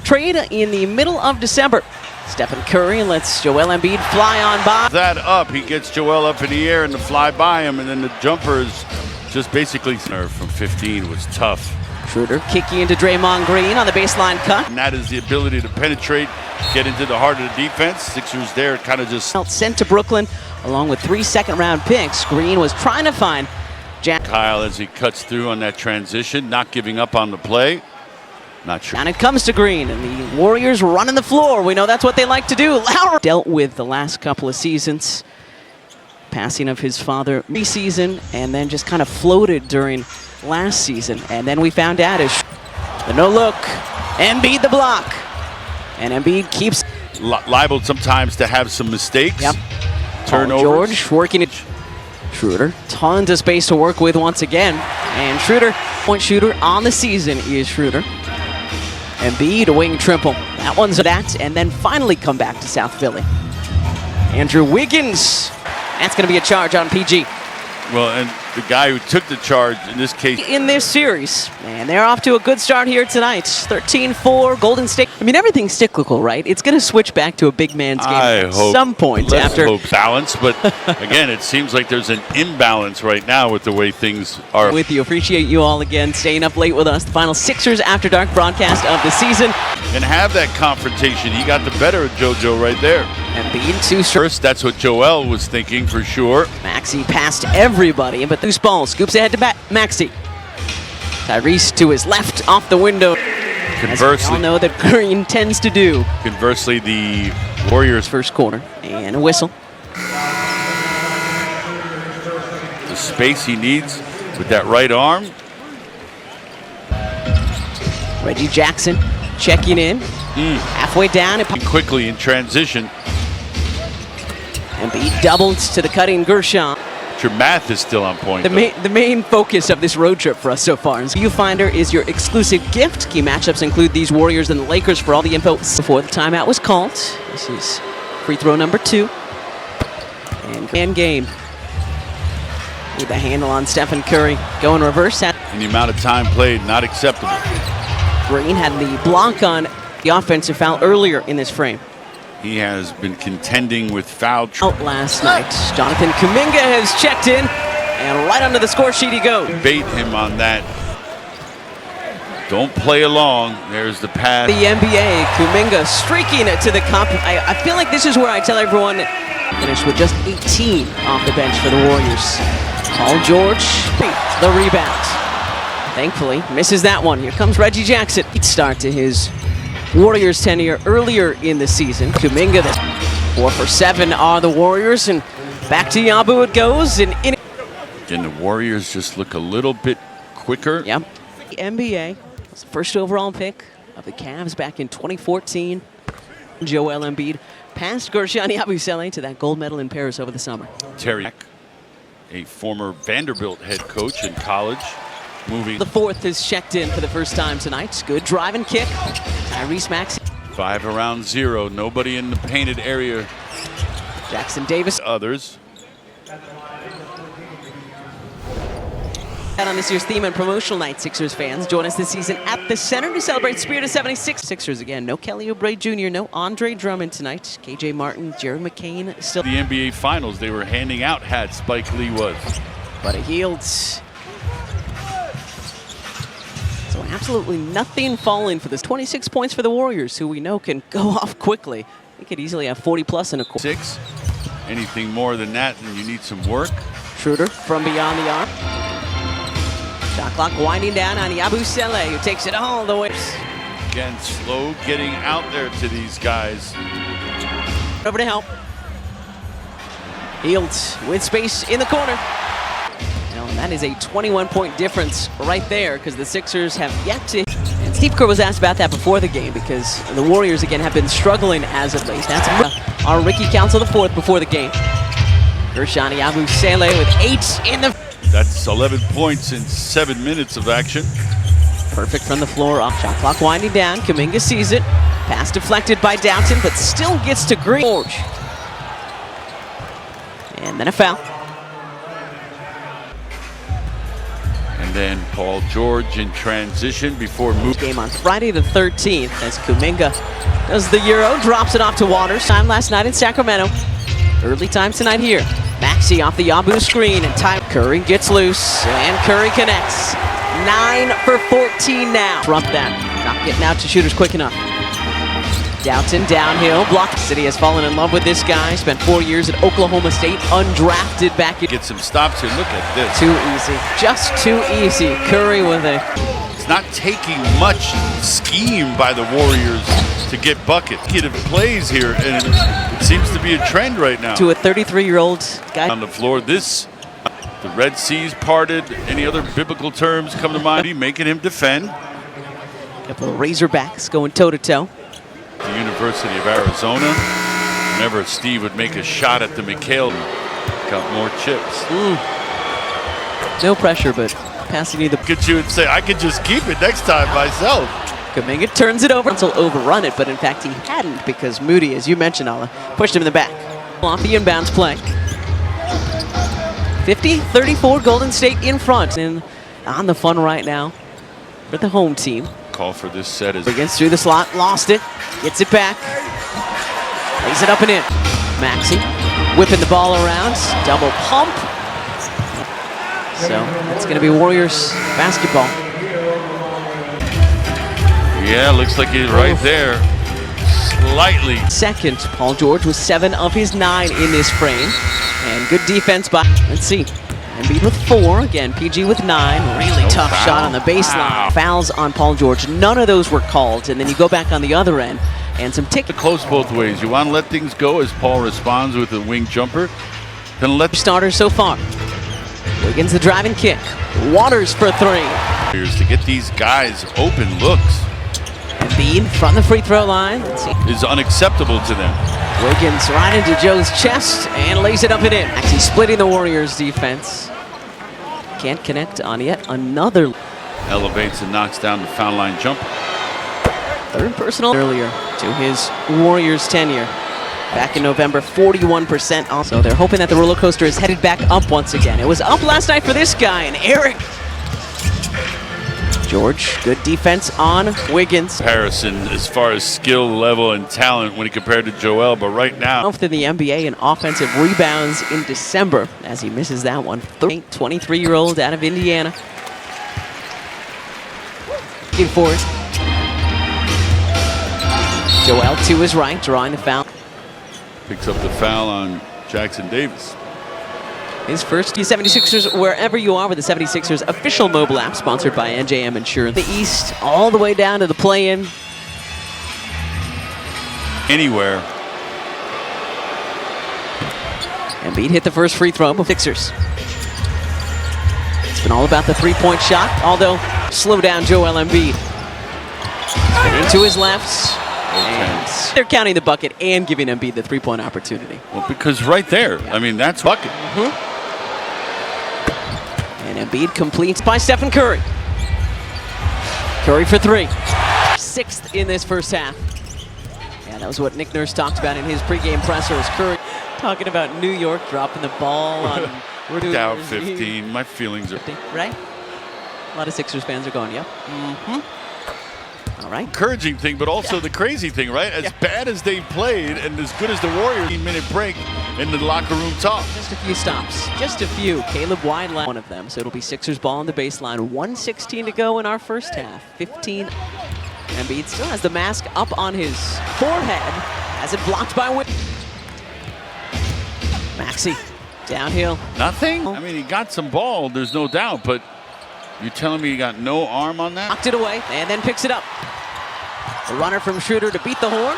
trade in the middle of December. Stephen Curry lets Joel Embiid fly on by. That up, he gets Joel up in the air and to fly by him, and then the jumper is just basically from 15 was tough. Schroeder kicking into Draymond Green on the baseline cut. And that is the ability to penetrate, get into the heart of the defense. Sixers there kind of just sent to Brooklyn along with 3 second-round picks. Green was trying to find Jack Kyle as he cuts through on that transition, not giving up on the play. Not sure. And it comes to Green, and the Warriors running the floor. We know that's what they like to do. Lowry dealt with the last couple of seasons. Passing of his father preseason, and then just kind of floated during last season. And then we found out is the no-look, Embiid the block. And Embiid keeps liable sometimes to have some mistakes. Yep. Turnovers. George working it. Schroeder, tons of space to work with once again. And Schroeder, point shooter on the season is Schroeder. Embiid, a wing triple. That one's that, and then finally come back to South Philly. Andrew Wiggins. That's going to be a charge on PG. Well, and the guy who took the charge in this case. In this series, and they're off to a good start here tonight. 13-4, Golden State. I mean, everything's cyclical, right? It's going to switch back to a big man's game at some point. After balance, but again, it seems like there's an imbalance right now with the way things are. With you, appreciate you all again staying up late with us. The final Sixers After Dark broadcast of the season. And have that confrontation. He got the better of JoJo right there. And being too first, that's what Joel was thinking for sure. Maxey passed everybody, but loose ball scoops ahead to Maxey. Tyrese to his left, off the window. Conversely, as we all know that Green tends to do. Conversely, the Warriors first quarter and a whistle. The space he needs with that right arm. Reggie Jackson checking in, halfway down. And quickly in transition. Embiid doubles to the cutting Gershon. Your math is still on point. The main focus of this road trip for us so far is Viewfinder is your exclusive gift. Key matchups include these Warriors and the Lakers. For all the info before the timeout was called. This is free throw number 2. And game. With the handle on Stephen Curry. Going reverse. And the amount of time played, not acceptable. Green had the block on the offensive foul earlier in this frame. He has been contending with foul out last night. Jonathan Kuminga has checked in, and right under the score sheet he goes. Bait him on that. Don't play along. There's the pass. The NBA, Kuminga streaking it to the cup. I feel like this is where I tell everyone finish with just 18 off the bench for the Warriors. Paul George, the rebound. Thankfully, misses that one. Here comes Reggie Jackson. Start to his Warriors tenure earlier in the season. Kuminga, 4 for 7 are the Warriors, and back to Yabu it goes. And the Warriors just look a little bit quicker. Yep. The NBA was the first overall pick of the Cavs back in 2014. Joel Embiid passed Gershon Yabusele to that gold medal in Paris over the summer. Terry, a former Vanderbilt head coach in college. Moving. The fourth is checked in for the first time tonight. Good drive and kick. Tyrese Maxey. 5 around 0. Nobody in the painted area. Jackson Davis. Others. On this year's theme and promotional night, Sixers fans join us this season at the Center to celebrate Spirit of 76. Sixers again. No Kelly Oubre Jr., no Andre Drummond tonight. KJ Martin, Jerry McCain still. The NBA Finals, they were handing out hats. Spike Lee was. But it healed. So absolutely nothing falling for this. 26 points for the Warriors, who we know can go off quickly. They could easily have 40+ in a quarter. 6. Anything more than that, and you need some work. Schroeder from beyond the arc. Shot clock winding down on Yabusele, who takes it all the way. Again, slow getting out there to these guys. Over to help. Hield with space in the corner. And that is a 21-point difference right there, because the Sixers have yet to. And Steve Kerr was asked about that before the game, because the Warriors again have been struggling as of late. That's our Ricky Council IV before the game. Gershon Yabusele with 8 in the. That's 11 points in 7 minutes of action. Perfect from the floor. Off shot clock winding down. Kuminga sees it. Pass deflected by Downton, but still gets to Green. And then a foul. And And then Paul George in transition before moving. Game on Friday the 13th as Kuminga does the Euro, drops it off to Waters. Time last night in Sacramento. Early time tonight here. Maxey off the Yabu screen and time. Curry gets loose and Curry connects. 9 for 14 now. Trump that. Not getting out to shooters quick enough. Downton downhill. Block. City has fallen in love with this guy. Spent 4 years at Oklahoma State. Undrafted back. Get some stops here. Look at this. Too easy. Just too easy. Curry with a... It's not taking much scheme by the Warriors to get buckets. Kid plays here, and it seems to be a trend right now. To a 33-year-old guy. On the floor, the Red Seas parted. Any other biblical terms come to mind? Making him defend. Couple of Razorbacks going toe-to-toe. The University of Arizona. Whenever Steve would make a shot at the McHale, got more chips. No pressure, but passing you the... Look at you and say, I could just keep it next time myself. Kuminga turns it over. He'll overrun it, but in fact he hadn't because Moody, as you mentioned, Alla, pushed him in the back. Off the inbounds play. 50-34 Golden State in front. And on the fun right now for the home team. Call for this set is... Against through the slot, lost it, gets it back. Lays it up and in. Maxey whipping the ball around, double pump. So it's going to be Warriors basketball. Yeah, looks like he's right there. Slightly. Second, Paul George was 7 of his 9 in this frame. And good defense by, let's see, Embiid with 4. Again, PG with 9. Really tough shot on the baseline. Wow. Fouls on Paul George. None of those were called. And then you go back on the other end and some tick. Close both ways. You want to let things go as Paul responds with a wing jumper. Then let starters so far. Wiggins the driving kick. Waters for 3. To get these guys open looks. Embiid from the free throw line. Let's see. Is unacceptable to them. Wiggins right into Joe's chest and lays it up and in. Actually splitting the Warriors defense. Can't connect on yet another. Elevates and knocks down the foul line jumper. Third personal earlier to his Warriors tenure. Back in November, 41% also. They're hoping that the roller coaster is headed back up once again. It was up last night for this guy, and Eric. George, good defense on Wiggins. Comparison as far as skill level and talent when he compared to Joel, but right now. In the NBA in offensive rebounds in December as he misses that one. 23-year-old out of Indiana. Looking for it. Joel to his right, drawing the foul. Picks up the foul on Jackson Davis. His first 76ers, wherever you are with the 76ers official mobile app sponsored by NJM Insurance. The East all the way down to the play-in. Anywhere. Embiid hit the first free throw for Sixers. It's been all about the three-point shot, although slow down Joel Embiid. Into his left. And they're counting the bucket and giving Embiid the three-point opportunity. Well, because right there, I mean, that's bucket. And Embiid completes by Stephen Curry. Curry for 3. 6th in this first half. Yeah, that was what Nick Nurse talked about in his pregame pressers. Curry talking about New York dropping the ball on... We're down 15. My feelings are... Right? A lot of Sixers fans are going, yep. All right. Encouraging thing, but also the crazy thing, right? As bad as they played and as good as the Warriors, 15-minute break in the locker room talk. Just a few stops. Just a few. Caleb Wine, one of them. So it'll be Sixers ball on the baseline. 1:16 to go in our first half. 15. Embiid still has the mask up on his forehead as it blocked by Wiggins. Maxey downhill. Nothing? I mean, he got some ball, there's no doubt, but you're telling me you got no arm on that? Knocked it away and then picks it up. A runner from Schroeder to beat the horn.